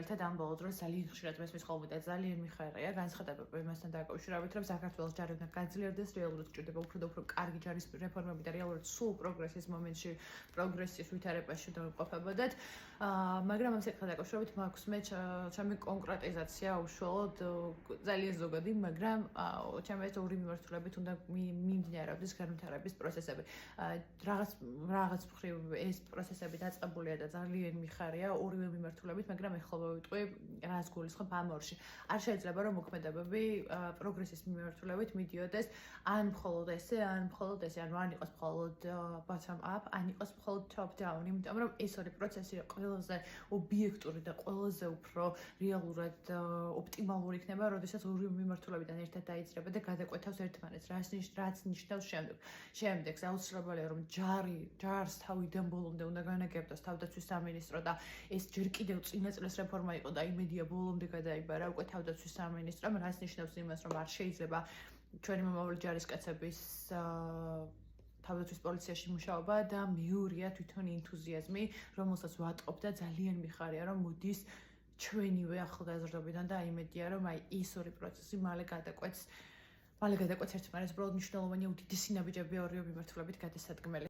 მაგალითად ამ ბოლო დროს ძალიან ხშირად მესმის ხოლმე და ძალიან მიხარია განცხადებები იმასთან დაკავშირებით, რომ საქართველოს ჯარი უნდა გაძლიერდეს, რეალურად გჭირდება უფრო და უფრო კარგი ჯარის რეფორმები და რეალურად სულ პროგრესის მომენტში, პროგრესის ვითარებაში დავიმყოფებოდეთ. მაგრამ ამ საკითხთან დაკავშირებით მაქვს მე ჩემი კონკრეტიზაცია უშუალოდ ძალიან ზოგადი, მაგრამ ჩემი ეს ორი მიმართულებით უნდა მიმდინარეობდეს განვითარების პროცესები. რაღაც მხრივ ეს პროცესები დაწყებულია და ძალიან მიხარია ორივე მიმართულებით, მაგრამ ეხლა ვიტყვი რას გულისხმობ ამ ორში. არ შეიძლება რომ მოქმედებები პროგრესის მიმართულებით მიდიოდეს ან მხოლოდ ესე, ან ან იყოს მხოლოდ bottom up, ან იყოს მხოლოდ top down, იმიტომ რომ ეს ორი პროცესი ყველაზე ობიექტური და ყველაზე უფრო რეალურად ოპტიმალური იქნება, როდესაც ორივე მიმართულებიდან ერთად დაიძრება და გადაკვეთავს ერთმანეთს, რაც ნიშნავს შემდეგს აუცილებელია რომ ჯარს თავიდან ბოლომდე უნდა განაგებდოს თავდაცვის სამინისტრო და ეს ჯერ კიდევ წინა წლის რეფორმა იყო და იმედია ბოლომდე გადაიბარა უკვე თავდაცვის სამინისტრომ, რაც ნიშნავს იმას, რომ არ შეიძლება ჩვენი მომავალი ჯარისკაცების თავდაცვის პოლიციაში მუშაობა და მეორეა თვითონ ენთუზიაზმი, რომელსაც ვატყობ და ძალიან მიხარია, რომ მოდის ჩვენივე ახალგაზრდობიდან და იმედია, რომ ეს ორი პროცესი მალე გადაკვეთს ერთმანეთს, უბრალოდ მნიშვნელოვანია უდიდესი ნაბიჯები ორივე მიმართულებით გადასადგმელი.